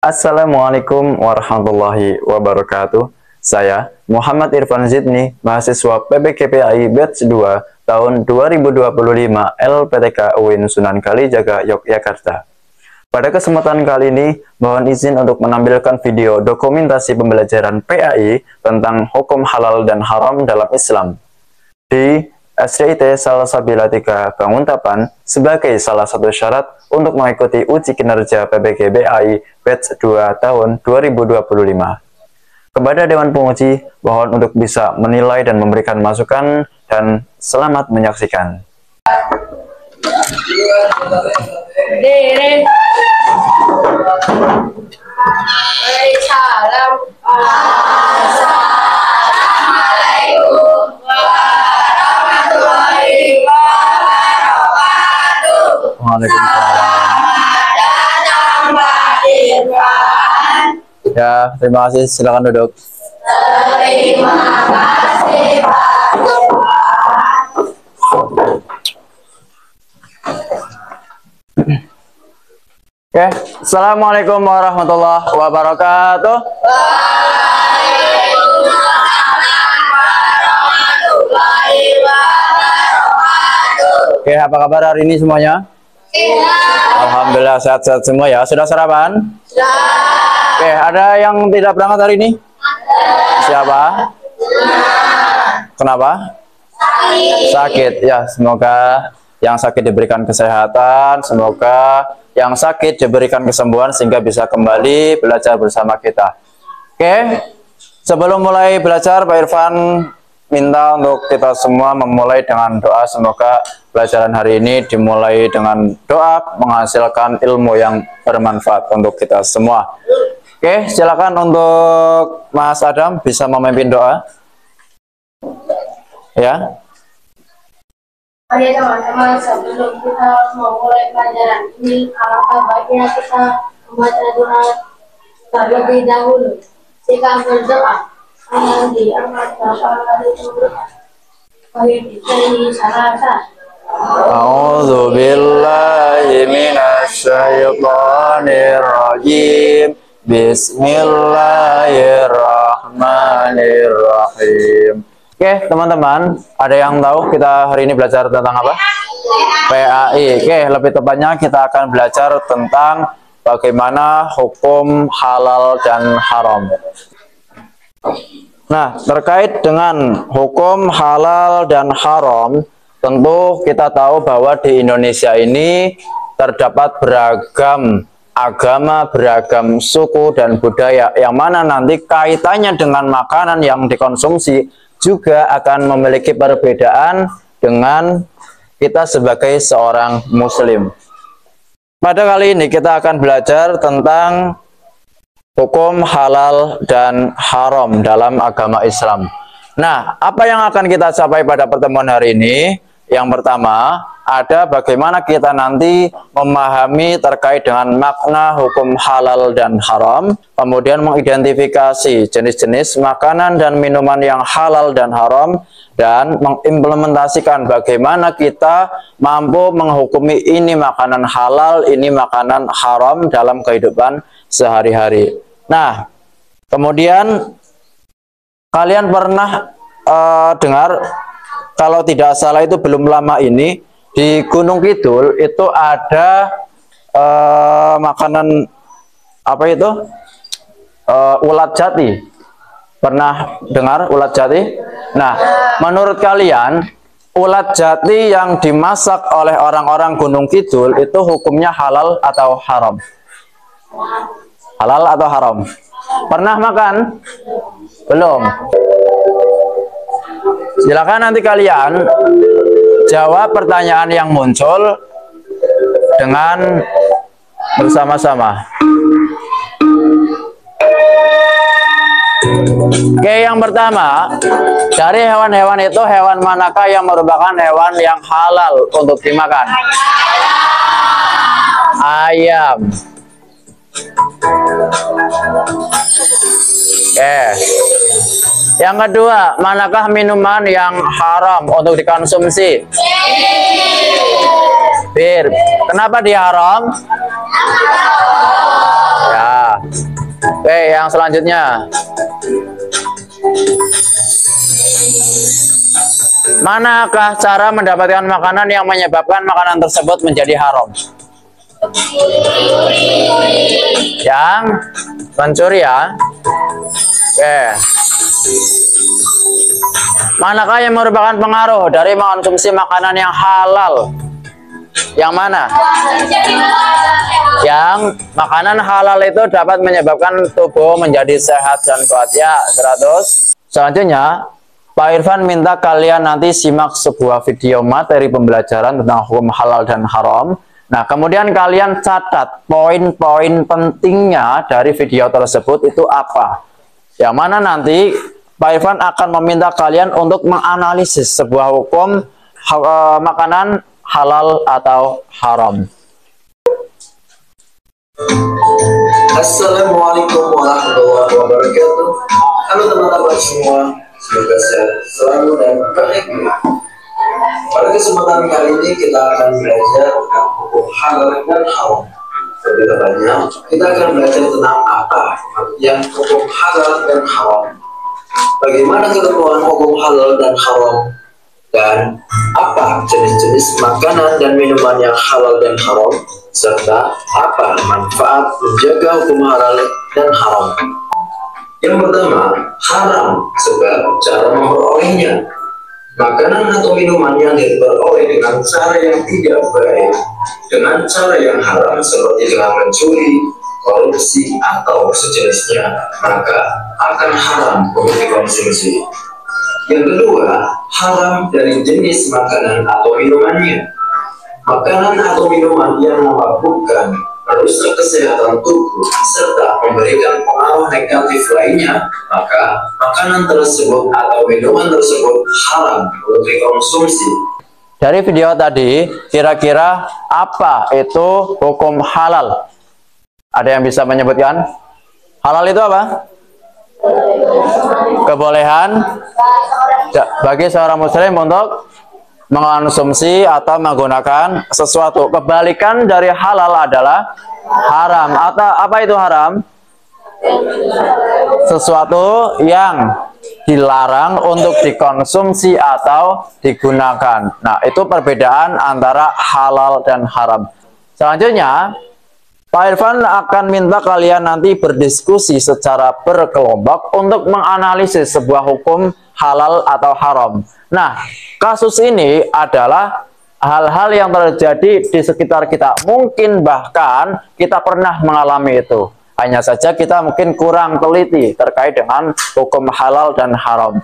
Assalamualaikum warahmatullahi wabarakatuh. Saya Muhammad Irfan Zidni, mahasiswa PBKPAI Batch 2 tahun 2025 LPTK UIN Sunan Kalijaga, Yogyakarta. Pada kesempatan kali ini, mohon izin untuk menampilkan video dokumentasi pembelajaran PAI tentang hukum halal dan haram dalam Islam di SDIT Salsabila 3 Banguntapan sebagai salah satu syarat untuk mengikuti uji kinerja PBKPAI Batch 2 tahun 2025. Kepada Dewan Penguji, mohon untuk bisa menilai dan memberikan masukan, dan selamat menyaksikan. Ya, terima kasih. Silakan duduk. Terima kasih, Pak. Oke, Assalamualaikum warahmatullahi wabarakatuh. Oke, apa kabar hari ini semuanya? Alhamdulillah sehat-sehat semua ya. Sudah sarapan? Sudah. Oke, ada yang tidak berangkat hari ini? Siapa? Kenapa? Sakit. Ya, semoga yang sakit diberikan kesehatan, semoga yang sakit diberikan kesembuhan sehingga bisa kembali belajar bersama kita. Oke, sebelum mulai belajar, Pak Irfan minta untuk kita semua memulai dengan doa. Semoga pelajaran hari ini dimulai dengan doa, menghasilkan ilmu yang bermanfaat untuk kita semua. Oke, silakan untuk Mas Adam bisa memimpin doa. Ya. Oke teman-teman, sebelum kita memulai pelajaran ini, alangkah baiknya kita membaca doa terlebih dahulu. Jika berdoa, yang diangkat Bapak dari surga. Wahai salasa. A'udzu billahi minasy syaithanir rajim. Bismillahirrahmanirrahim. Oke, teman-teman, ada yang tahu kita hari ini belajar tentang apa? PAI. Oke, lebih tepatnya kita akan belajar tentang bagaimana hukum halal dan haram. Nah, terkait dengan hukum halal dan haram, tentu kita tahu bahwa di Indonesia ini terdapat beragam agama, beragam suku dan budaya, yang mana nanti kaitannya dengan makanan yang dikonsumsi juga akan memiliki perbedaan dengan kita sebagai seorang muslim. Pada kali ini kita akan belajar tentang hukum halal dan haram dalam agama Islam. Nah, apa yang akan kita capai pada pertemuan hari ini? Yang pertama, ada bagaimana kita nanti memahami terkait dengan makna hukum halal dan haram, kemudian mengidentifikasi jenis-jenis makanan dan minuman yang halal dan haram, dan mengimplementasikan bagaimana kita mampu menghukumi ini makanan halal, ini makanan haram dalam kehidupan sehari-hari. Nah, kemudian kalian pernah dengar, kalau tidak salah itu belum lama ini, di Gunung Kidul itu ada makanan apa itu? Ulat jati. Pernah dengar ulat jati? Nah, menurut kalian ulat jati yang dimasak oleh orang-orang Gunung Kidul itu hukumnya halal atau haram? Halal atau haram? Pernah makan? Belum. Silakan nanti kalian jawab pertanyaan yang muncul dengan bersama-sama. Oke, yang pertama, dari hewan-hewan itu hewan manakah yang merupakan hewan yang halal untuk dimakan? Ayam. Oke. Yang kedua, manakah minuman yang haram untuk dikonsumsi? Bir. Kenapa dia haram? Ya. Oke, yang selanjutnya. Manakah cara mendapatkan makanan yang menyebabkan makanan tersebut menjadi haram? Yang mencuri ya. Oke. Manakah yang merupakan pengaruh dari mengonsumsi makanan yang halal? Yang mana? Yang makanan halal itu dapat menyebabkan tubuh menjadi sehat dan kuat ya. 100. Selanjutnya, Pak Irfan minta kalian nanti simak sebuah video materi pembelajaran tentang hukum halal dan haram. Nah, kemudian kalian catat poin-poin pentingnya dari video tersebut itu apa. Yang mana nanti Pak Irfan akan meminta kalian untuk menganalisis sebuah hukum makanan halal atau haram. Assalamualaikum warahmatullahi wabarakatuh. Halo teman-teman semua, semoga sehat selalu dan bahagia. Pada kesempatan kali ini kita akan belajar tentang hukum halal dan haram. Lebih tepatnya, kita akan belajar tentang apa yang hukum halal dan haram, bagaimana ketentuan hukum halal dan haram, dan apa jenis-jenis makanan dan minuman yang halal dan haram, serta apa manfaat menjaga hukum halal dan haram. Yang pertama, haram sebab cara memperolehnya. Makanan atau minuman yang diperoleh dengan cara yang tidak baik, dengan cara yang haram seperti dengan mencuri, korupsi, atau sejenisnya, maka akan haram untuk dikonsumsi. Yang kedua, haram dari jenis makanan atau minumannya. Makanan atau minuman yang memabukkan, merusak kesehatan tubuh, serta memberikan pengaruh negatif lainnya, maka makanan tersebut atau minuman tersebut haram untuk dikonsumsi. Dari video tadi, kira-kira apa itu hukum halal? Ada yang bisa menyebutkan? Halal itu apa? Kebolehan bagi seorang muslim untuk mengonsumsi atau menggunakan sesuatu. Kebalikan dari halal adalah haram. Atau apa itu haram? Sesuatu yang dilarang untuk dikonsumsi atau digunakan. Nah, itu perbedaan antara halal dan haram. Selanjutnya, Pak Irfan akan minta kalian nanti berdiskusi secara berkelompok untuk menganalisis sebuah hukum halal atau haram. Nah, kasus ini adalah hal-hal yang terjadi di sekitar kita. Mungkin bahkan kita pernah mengalami itu. Hanya saja kita mungkin kurang teliti terkait dengan hukum halal dan haram.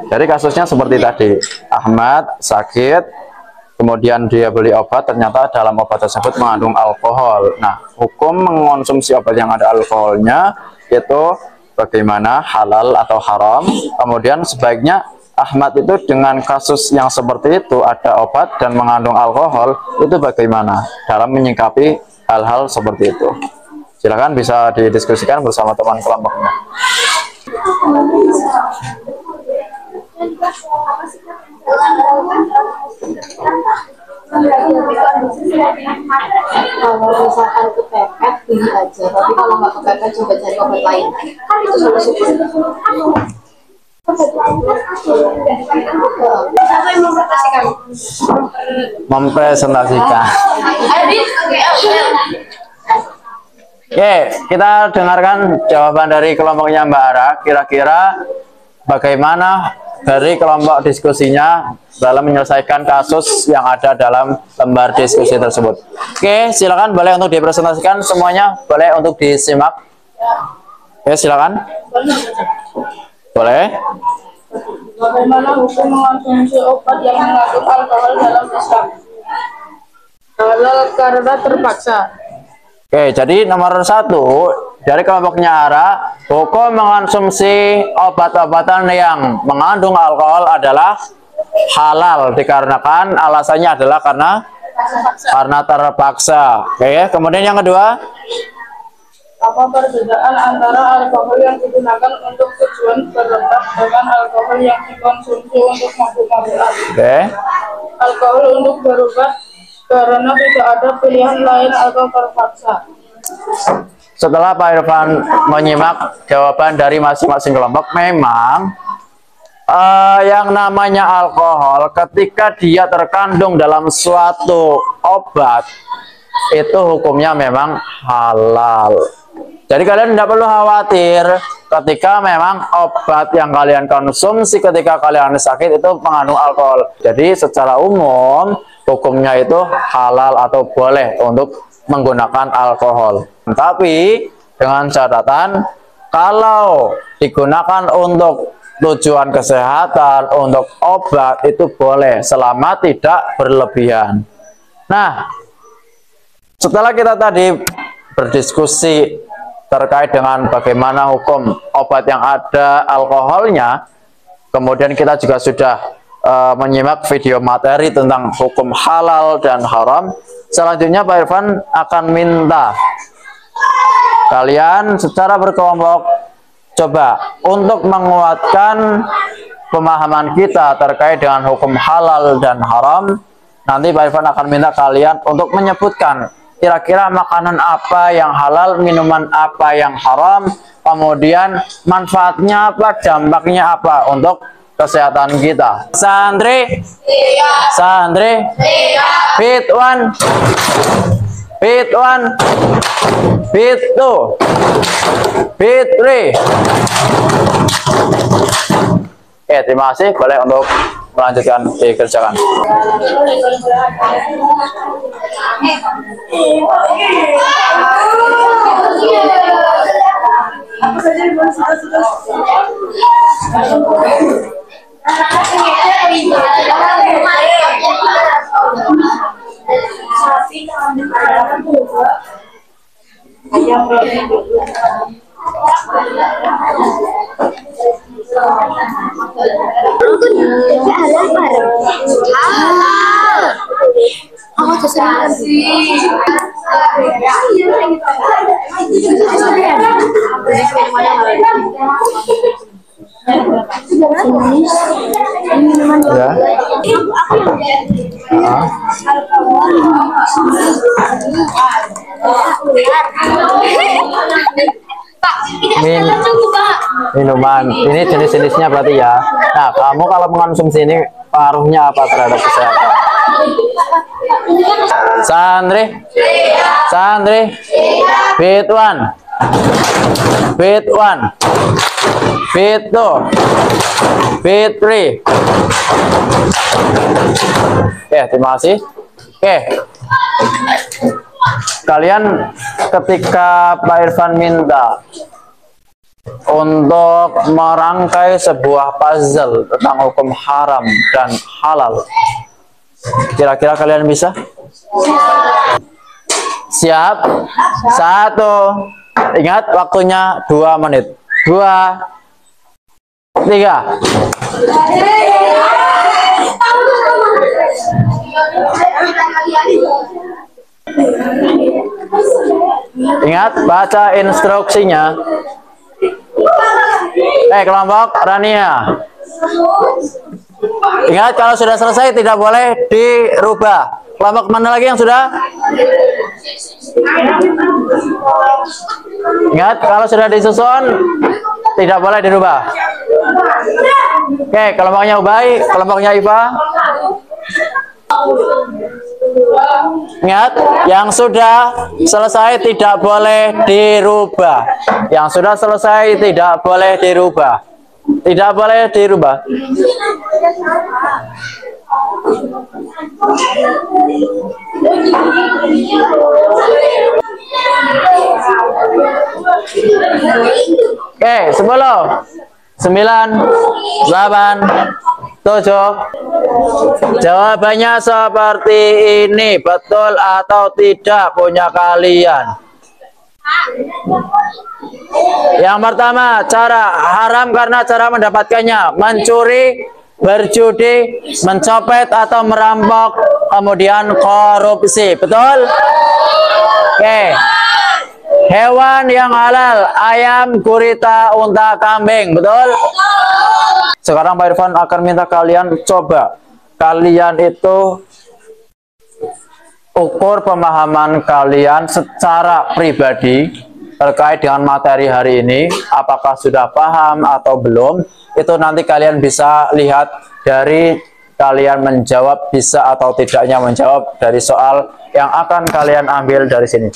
Jadi kasusnya seperti tadi, Ahmad sakit, kemudian dia beli obat, ternyata dalam obat tersebut mengandung alkohol. Nah, hukum mengonsumsi obat yang ada alkoholnya itu bagaimana, halal atau haram. Kemudian sebaiknya Ahmad itu dengan kasus yang seperti itu, ada obat dan mengandung alkohol, itu bagaimana dalam menyikapi hal-hal seperti itu. Silakan bisa didiskusikan bersama teman kelompoknya. Kalau misalkan kepepet beli aja, tapi kalau nggak kepepet coba cari obat lain, kan itu solusi. Siapa yang mempresentasikan? Mempresentasikan. Oke, kita dengarkan jawaban dari kelompoknya Mbak Ara. Kira-kira bagaimana dari kelompok diskusinya dalam menyelesaikan kasus yang ada dalam lembar diskusi tersebut. Oke, silakan boleh untuk dipresentasikan semuanya, boleh untuk disimak. Oke, silakan. Boleh. Bagaimana hukum mengonsumsi obat yang mengandung alkohol dalam Islam? Halal karena terpaksa. Oke, jadi nomor 1 dari kelompoknya Ara, hukum mengonsumsi obat-obatan yang mengandung alkohol adalah halal dikarenakan alasannya adalah karena terpaksa. Oke, kemudian yang kedua, Apa perbedaan antara alkohol yang digunakan untuk tujuan berobat dengan alkohol yang dikonsumsi untuk mabuk-mabukan? oke, Alkohol untuk berobat karena tidak ada pilihan lain atau terpaksa. setelah Pak Irfan menyimak jawaban dari masing-masing kelompok, memang yang namanya alkohol ketika dia terkandung dalam suatu obat itu hukumnya memang halal. Jadi kalian tidak perlu khawatir ketika memang obat yang kalian konsumsi ketika kalian sakit itu mengandung alkohol. Jadi secara umum hukumnya itu halal atau boleh untuk menggunakan alkohol. Tapi dengan catatan kalau digunakan untuk tujuan kesehatan, untuk obat itu boleh selama tidak berlebihan. Nah, setelah kita tadi berdiskusi terkait dengan bagaimana hukum obat yang ada alkoholnya, kemudian kita juga sudah menyimak video materi tentang hukum halal dan haram. Selanjutnya Pak Irfan akan minta kalian secara berkelompok coba untuk menguatkan pemahaman kita terkait dengan hukum halal dan haram. Nanti Pak Irfan akan minta kalian untuk menyebutkan kira-kira makanan apa yang halal, minuman apa yang haram, kemudian manfaatnya apa, dampaknya apa untuk kesehatan kita. Santri? Iya. Santri? Iya. Fit one. Fit one. Fit two. Fit three. Oke, terima kasih. Boleh untuk melanjutkan dikerjakan. Minuman ini jenis-jenisnya berarti ya. Nah, kamu kalau mengonsumsi ini pengaruhnya apa terhadap kesehatan? Santri? Santri? Fit one. Fit one. Fit two. Fit three. Oke, terima kasih. Oke. Kalian ketika Pak Irfan minta untuk merangkai sebuah puzzle tentang hukum haram dan halal, kira-kira kalian bisa? Siap? 1. Ingat waktunya 2 menit. 2, 3. Ingat baca instruksinya. Kelompok Rania, ingat kalau sudah selesai tidak boleh dirubah. Kelompok mana lagi yang sudah? Ingat kalau sudah disusun tidak boleh dirubah. Oke, kelompoknya Ubay, kelompoknya Iva. Ingat, yang sudah selesai tidak boleh dirubah. Yang sudah selesai tidak boleh dirubah. Tidak boleh dirubah. Oke, 10, 9, 8, 7. Jawabannya seperti ini. Betul atau tidak punya kalian? Yang pertama, cara haram karena cara mendapatkannya: mencuri, berjudi, mencopet atau merampok, kemudian korupsi. Betul? Oke. Hewan yang halal: ayam, gurita, unta, kambing. Betul? Sekarang Pak Irfan akan minta kalian coba. Kalian itu ukur pemahaman kalian secara pribadi terkait dengan materi hari ini. Apakah sudah paham atau belum? Itu nanti kalian bisa lihat dari kalian menjawab bisa atau tidaknya menjawab dari soal yang akan kalian ambil dari sini.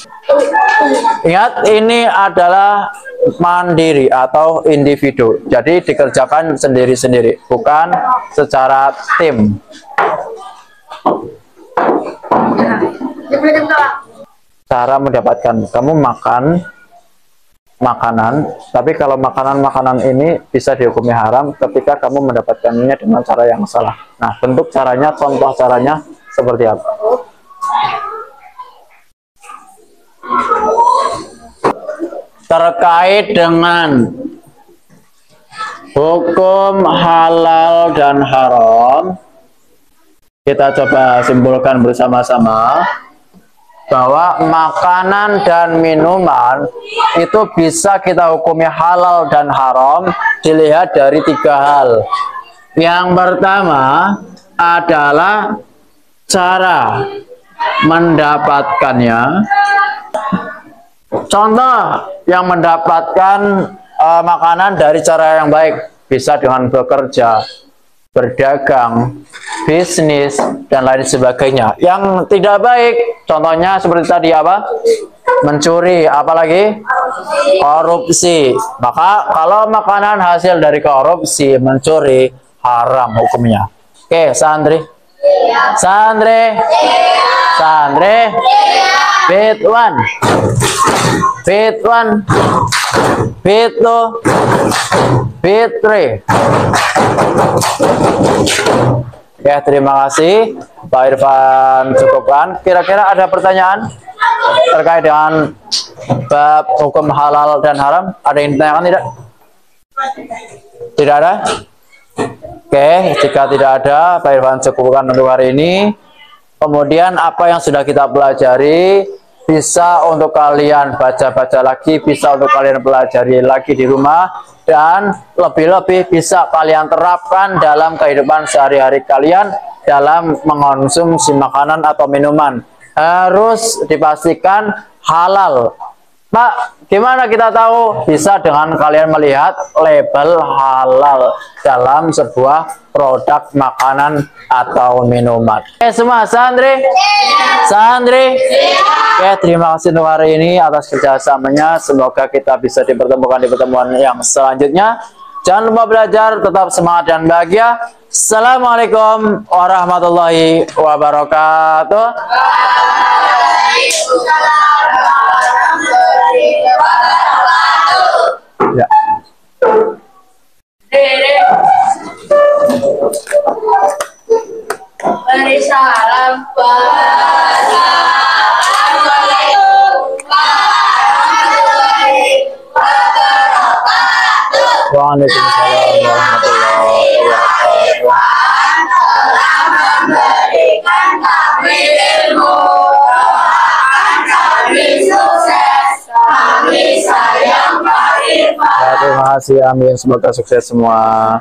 Ingat, ini adalah mandiri atau individu. Jadi dikerjakan sendiri-sendiri, bukan secara tim. Cara mendapatkan, kamu makan makanan, tapi kalau makanan ini bisa dihukumi haram ketika kamu mendapatkannya dengan cara yang salah. Nah, bentuk caranya, contoh caranya seperti apa? Terkait dengan hukum halal dan haram, kita coba simpulkan bersama-sama bahwa makanan dan minuman itu bisa kita hukumi halal dan haram dilihat dari 3 hal. Yang pertama adalah cara mendapatkannya. Contoh yang mendapatkan makanan dari cara yang baik bisa dengan bekerja, berdagang, bisnis, dan lain sebagainya. Yang tidak baik, contohnya seperti tadi apa? Mencuri, apalagi? Korupsi. Maka kalau makanan hasil dari korupsi, mencuri, haram hukumnya. Oke, santri. Santri. Santri. Bit 1. Bit 1. Bit 2. Bit 3. Ya, terima kasih Pak Irfan, cukupkan. Kira-kira ada pertanyaan terkait dengan bab hukum halal dan haram? Ada yang ditanyakan tidak? Tidak ada? Oke, jika tidak ada, Pak Irfan cukupkan untuk hari ini. Kemudian apa yang sudah kita pelajari bisa untuk kalian baca-baca lagi, bisa untuk kalian pelajari lagi di rumah, dan lebih-lebih bisa kalian terapkan dalam kehidupan sehari-hari kalian dalam mengonsumsi makanan atau minuman. Harus dipastikan halal. Pak, gimana kita tahu? Bisa dengan kalian melihat label halal dalam sebuah produk makanan atau minuman. Oke, semua santri? Santri? Oke, terima kasih untuk hari ini atas kerjasamanya. Semoga kita bisa dipertemukan di pertemuan yang selanjutnya. Jangan lupa belajar, tetap semangat dan bahagia. Assalamualaikum warahmatullahi wabarakatuh. Ya. Beri salam Waalaikumsalam warahmatullahi wabarakatuh. Terima kasih, amin. Semoga sukses semua.